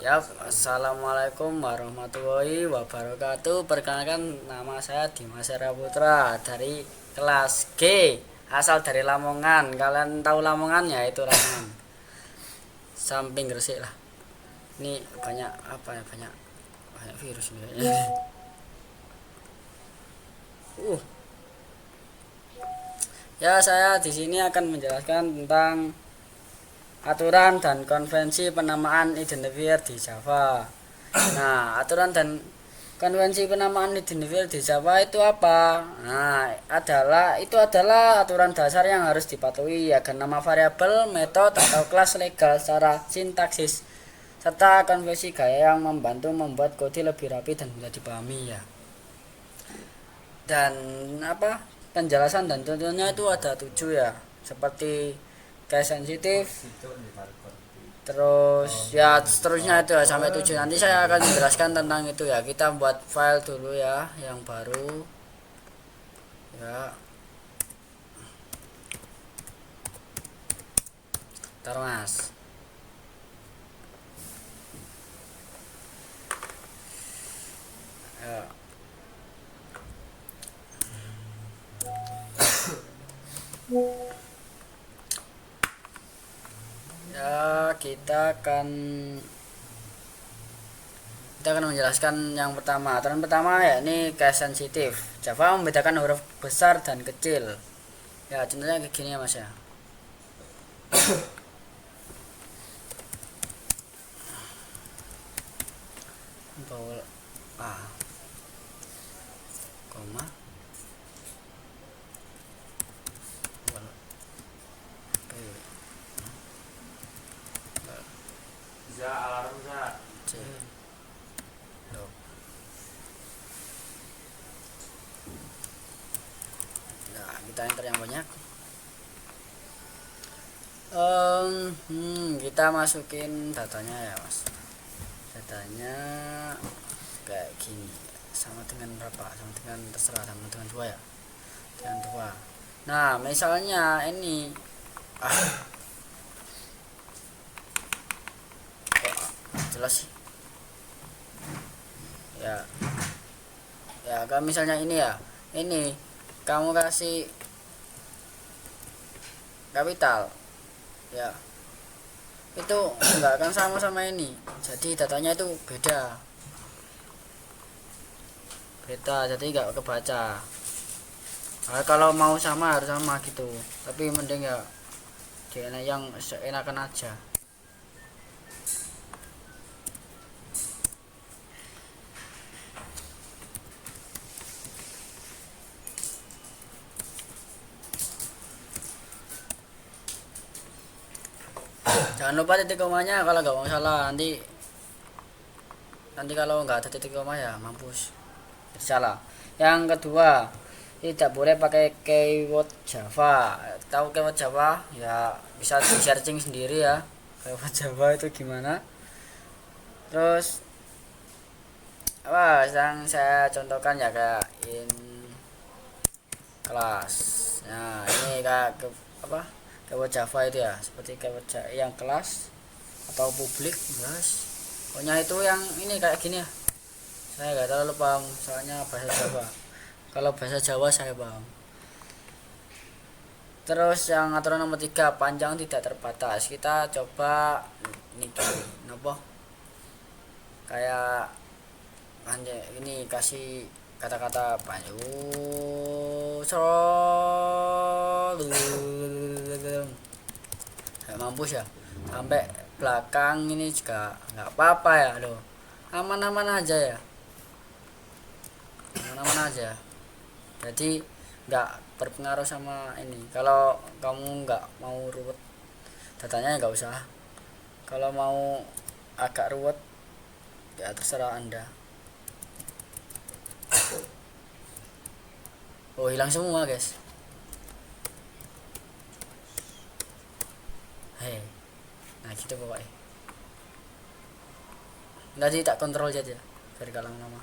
Ya, assalamualaikum warahmatullahi wabarakatuh. Perkenalkan, nama saya Dimas Putra dari kelas G, asal dari Lamongan. Kalian tahu Lamongan ya? Itu Lamongan, samping Gresik lah. Ini banyak apa ya? Banyak virus ini. Uh, ya saya di sini akan menjelaskan tentang aturan dan konvensi penamaan identifier di Java. Nah, aturan dan konvensi penamaan identifier di Java itu apa? Nah, itu adalah aturan dasar yang harus dipatuhi agar nama variabel, metode atau kelas legal secara sintaksis serta konvensi gaya yang membantu membuat kode lebih rapi dan mudah dipahami ya. Dan apa? Penjelasan dan contohnya itu ada 7 ya. Seperti case sensitif, terus ya seterusnya itu ya sampai 7. Nanti saya akan menjelaskan tentang itu ya. Kita buat file dulu ya yang baru ya. Ntar mas ya. Ya kita akan menjelaskan yang pertama. Aturan pertama ya ini case sensitif. Java membedakan huruf besar dan kecil. Ya contohnya kayak gini ya mas ya. Vowel A, koma, vowel B, Za alarm za. C. Loh. Nah, kita enter yang banyak. Kita masukin datanya ya mas. Datanya kayak gini. Sama dengan berapa? Sama dengan terserah, sama dengan 2 ya. Dengan 2. Nah, misalnya ini kok jelas sih. Ya. Ya, kalau misalnya ini ya. Ini kamu kasih kapital. Ya. Itu enggak akan sama ini. Jadi datanya itu beda. Jadi enggak kebaca. Nah, kalau mau sama harus sama gitu. Tapi mending ya yang seenakan aja. Jangan lupa titik komanya kalau nggak mau salah. Nanti kalau nggak ada titik koma ya mampus. Jadi salah. Yang kedua, tidak boleh pakai keyword Java. Tahu keyword Java? Ya bisa di searching sendiri ya. Keyword Java itu gimana? Terus apa yang saya contohkan ya kayak in kelas. Nah ini kayak apa? Keyword Java itu ya seperti keyword yang kelas atau publik kelas. Pokoknya itu yang ini kayak gini ya. Saya nggak terlalu paham soalnya bahasa Jawa. Kalau bahasa Jawa saya paham. Terus yang aturan nomor 3, panjang tidak terbatas. Kita coba niki nopo kayak panjang ini kasih kata-kata panjang mampus ya sampai belakang ini juga nggak apa-apa ya loh, aman-aman aja ya, aman-aman aja. Jadi nggak berpengaruh sama ini. Kalau kamu nggak mau ruwet datanya nggak usah. Kalau mau agak ruwet ya terserah anda. Oh hilang semua guys. Hei, nah gitu pokoknya. Nanti tak kontrol aja dari kalang nama.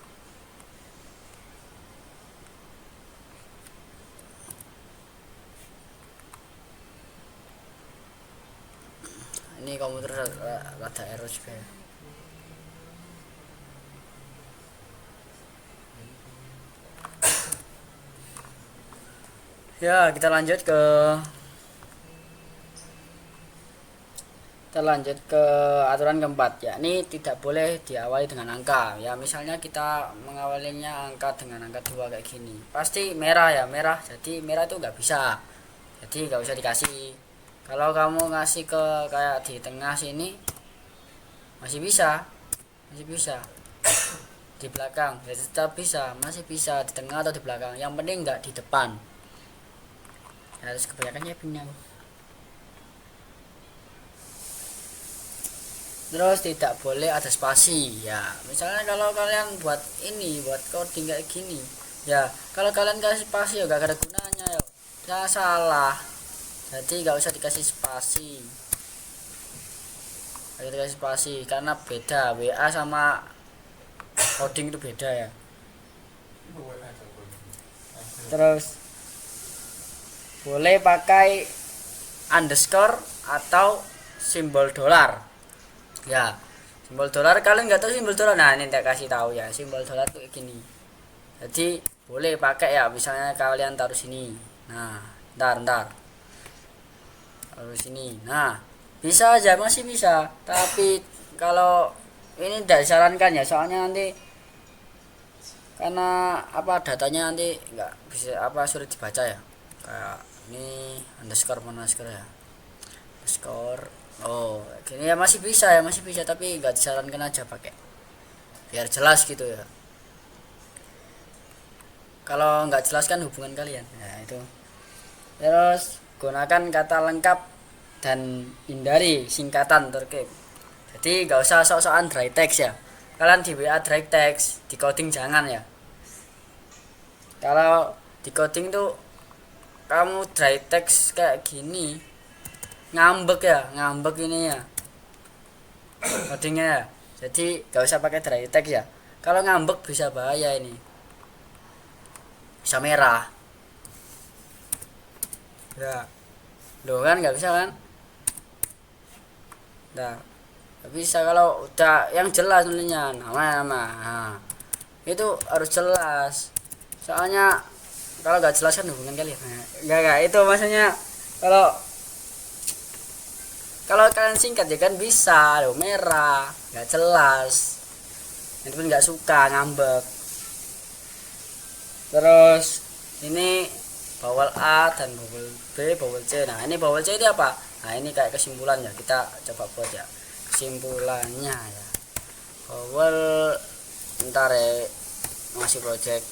Ini komputer rada error juga ya. Ya, kita lanjut ke aturan keempat, yakni tidak boleh diawali dengan angka. Ya, misalnya kita mengawalinya angka dengan angka 2 kayak gini. Pasti merah ya, merah. Jadi merah itu nggak bisa. Jadi nggak usah dikasih. Kalau kamu ngasih ke kayak di tengah sini masih bisa. Masih bisa. Di belakang ya tetap bisa, masih bisa di tengah atau di belakang. Yang penting nggak di depan. Ya, harus kebanyakannya pindah. Terus tidak boleh ada spasi ya, misalnya kalau kalian buat coding kayak gini ya, kalau kalian kasih spasi ya gak ada gunanya ya, ya salah. Jadi gak usah dikasih spasi, karena beda, WA sama coding itu beda ya. Terus boleh pakai underscore atau simbol dolar. Ya, simbol dolar, kalian nggak tahu simbol dolar, nah ini tak kasih tahu ya, simbol dolar tuh kayak gini. Jadi boleh pakai ya, misalnya kalian taruh sini, nah ntar taruh sini, nah bisa aja, masih bisa. Tapi kalau ini tidak disarankan ya, soalnya nanti karena apa, datanya nanti nggak bisa, apa, sulit dibaca ya, kayak ini underscore ya, underscore. Oh, gini ya, masih bisa tapi nggak disarankan aja pakai, biar jelas gitu ya. Kalau nggak jelas kan hubungan kalian, ya itu. Terus gunakan kata lengkap dan hindari singkatan terkait. Jadi nggak usah sok-sokan dry text ya. Kalian di WA dry text, di coding jangan ya. Kalau di coding tuh kamu dry text kayak gini, ngambek ini ya codingnya ya. Jadi gak usah pakai dry text ya, kalau ngambek bisa bahaya, ini bisa merah ya. Loh kan gak bisa kan, nah gak bisa. Kalau udah yang jelas nulisnya nama, nah, itu harus jelas, soalnya kalau gak jelas kan hubungan kalian. Nah, enggak itu maksudnya. Kalau kalian singkat ya kan bisa, loh merah, nggak jelas, itu pun nggak suka ngambek. Terus ini bawel A dan bawel B, bawel C. Nah ini bawel C itu apa? Nah ini kayak kesimpulan ya, kita coba buat ya kesimpulannya ya. Bawel, ntar ya masih project.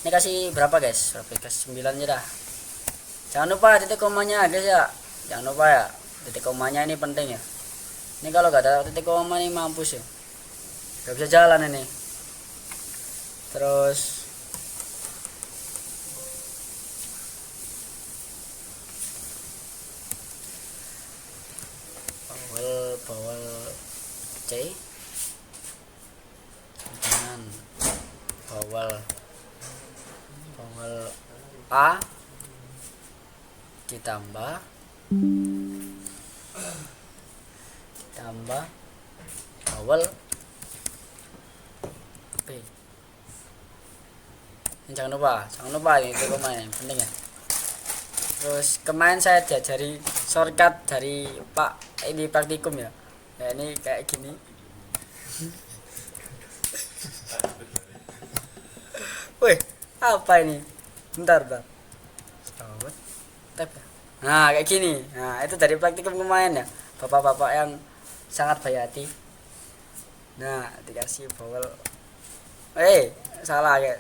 Ini kasih berapa guys? Kasih 9 aja dah. Jangan lupa titik komanya guys ya, jangan lupa ya. Titik komanya ini penting ya. Ini kalau gak ada titik koma ini mampus ya, gak bisa jalan ini. Terus bawel C dengan bawel A ditambah bawel B. Jangan lupa ini itu kemarin penting ya. Terus kemarin saya diajari shortcut dari Pak ini praktikum ya. Ya ini kayak gini. Wih, apa ini? Bentar. Tab. Nah, kayak gini. Nah, itu dari praktikum kemarin ya. Bapak-bapak yang sangat baik hati. Nah, dikasih bawel. Salah ya.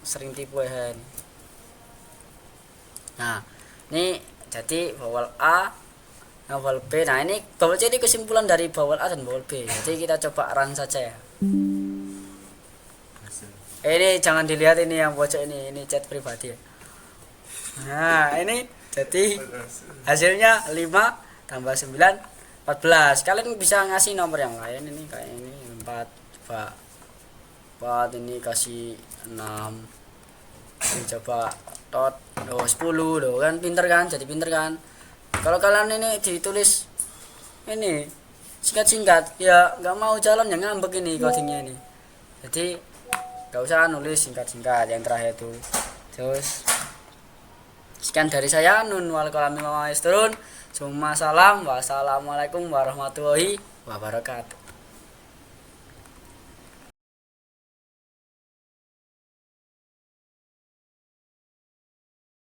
Sering tipu ya. Nah, ini jadi bawel A, bawel B. Nah, ini bawel C ini kesimpulan dari bawel A dan bawel B. Jadi kita coba run saja ya. Ini jangan dilihat ini yang pojok ini chat pribadi ya. Nah, ini jadi hasilnya 5 tambah 9 14. Kalian bisa ngasih nomor yang lain, ini kayak ini 4 coba 4, ini kasih 6. Ini coba tot 10 loh kan, pinter kan, jadi pinter kan. Kalau kalian ini ditulis ini singkat ya nggak mau jalan, yang ngambek ini codingnya ini. Jadi nggak usah nulis singkat yang terakhir itu. Terus sekian dari saya, nun wal kalami maesturun. Summa salam, wassalamualaikum warahmatullahi wabarakatuh.